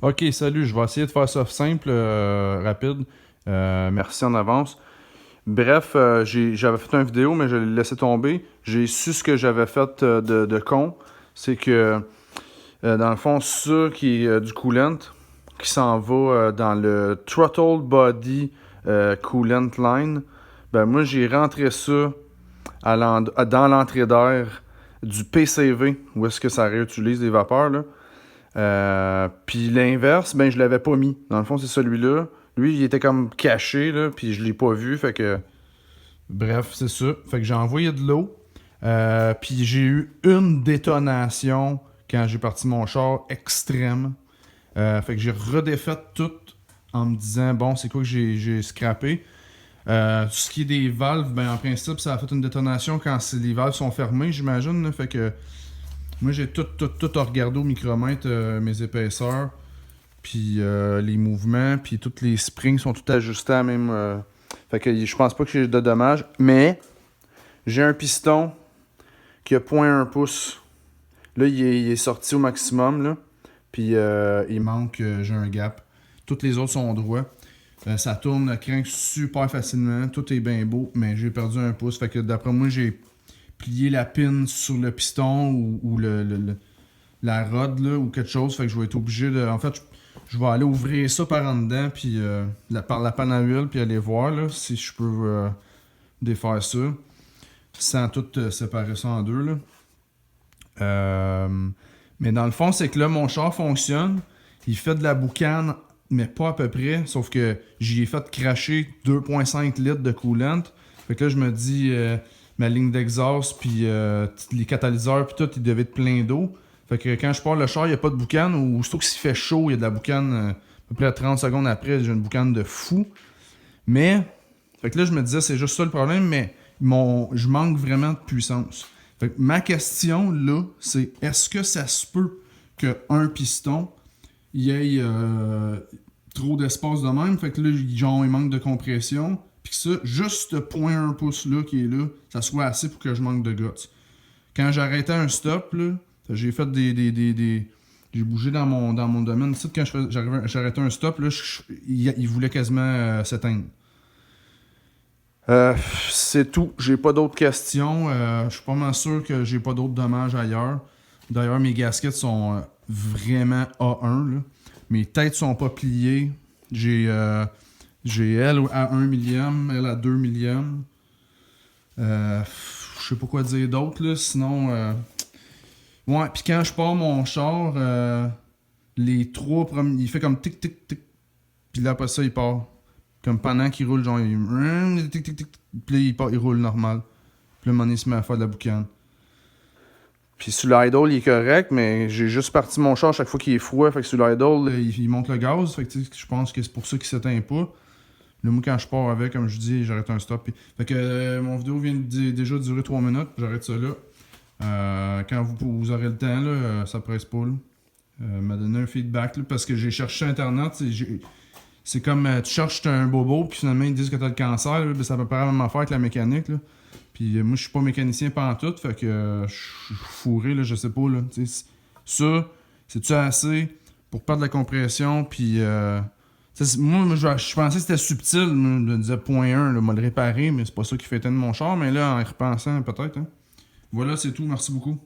Ok, salut, je vais essayer de faire ça simple, rapide. Merci en avance. Bref, j'avais fait une vidéo, mais je l'ai laissé tomber. J'ai su ce que j'avais fait de con. C'est que, dans le fond, ça qui est du coolant, qui s'en va dans le Throttle Body Coolant Line, ben moi, j'ai rentré ça dans l'entrée d'air du PCV, où est-ce que ça réutilise les vapeurs, là. Puis l'inverse, ben je l'avais pas mis. Dans le fond, c'est celui-là. Lui, il était comme caché, là, puis je l'ai pas vu, fait que... Bref, c'est ça. Fait que j'ai envoyé de l'eau, puis j'ai eu une détonation quand j'ai parti mon char extrême. Fait que j'ai redéfait tout en me disant, bon, c'est quoi que j'ai scrappé. Tout ce qui est des valves, ben en principe, ça a fait une détonation quand les valves sont fermées, j'imagine, là. Fait que moi, j'ai tout regardé au micromètre, mes épaisseurs. Puis les mouvements, puis tous les springs sont tout ajustés à même. Fait que je pense pas que j'ai de dommages. Mais j'ai un piston qui a 0,1 pouce. Là, il est sorti au maximum. Là. Puis il manque, j'ai un gap. Toutes les autres sont droits. Ça tourne le crank super facilement. Tout est bien beau, mais j'ai perdu un pouce. Fait que d'après moi, j'ai plié la pin sur le piston ou la rod là, ou quelque chose. Fait que je vais être obligé de. En fait, je vais aller ouvrir ça par en dedans, puis par la panne à huile, puis aller voir là, si je peux défaire ça, sans tout séparer ça en deux. Là. Mais dans le fond, c'est que là, mon char fonctionne. Il fait de la boucane, mais pas à peu près. Sauf que j'y ai fait cracher 2,5 litres de coolant. Fait que là, je me dis, ma ligne d'exhaust, puis les catalyseurs, puis tout, ils devaient être plein d'eau. Fait que quand je pars le char, il n'y a pas de boucane. Ou surtout que s'il fait chaud, il y a de la boucane. À peu près 30 secondes après, j'ai une boucane de fou. Mais, fait que là, je me disais, c'est juste ça le problème, mais je manque vraiment de puissance. Fait que ma question, là, c'est est-ce que ça se peut qu'un piston, il y ait trop d'espace de même, fait que là, genre, il manque de compression, puis que ça, juste ce 0,1 pouce là qui est là, ça soit assez pour que je manque de guts. Quand j'arrêtais un stop, là, j'ai fait j'ai bougé dans mon domaine. Ici, quand j'arrêtais un stop, là, il voulait quasiment s'éteindre. Euh, c'est tout. J'ai pas d'autres questions. Je suis pas mal sûr que j'ai pas d'autres dommages ailleurs. D'ailleurs, mes gaskets sont vraiment A1. Là. Mes têtes sont pas pliées. J'ai elle à 1 millième, elle à 2 millièmes. Je sais pas quoi dire d'autre. Là. Sinon, ouais, puis quand je pars mon char, les trois premiers, il fait comme tic tic tic. Puis là, après ça, il part. Comme pendant qu'il roule, genre, tic tic tic. Puis là, il roule normal. Puis là, mon il se met à faire de la boucane. Puis sur l'idle, il est correct, mais j'ai juste parti mon char chaque fois qu'il est froid. Fait que sur l'idle, il monte le gaz. Fait que je pense que c'est pour ça qu'il s'éteint pas. Là, moi, quand je pars avec, comme je dis, j'arrête un stop. Fait que mon vidéo vient déjà durer 3 minutes. J'arrête ça là. Quand vous aurez le temps, là, ça presse pas. M'a donné un feedback là, parce que j'ai cherché sur internet. C'est comme tu cherches un bobo, puis finalement ils disent que t'as le cancer. Là, ça peut pas la même affaire avec la mécanique. Là. Puis moi, je suis pas mécanicien pantoute, fait que je suis fourré, là, je sais pas. Là, ça, c'est-tu assez pour perdre la compression? Puis moi, je pensais que c'était subtil. Je me disais 0,1, là, m'a le réparé, mais c'est pas ça qui fait éteindre mon char. Mais là, en y repensant, peut-être. Hein. Voilà, c'est tout. Merci beaucoup.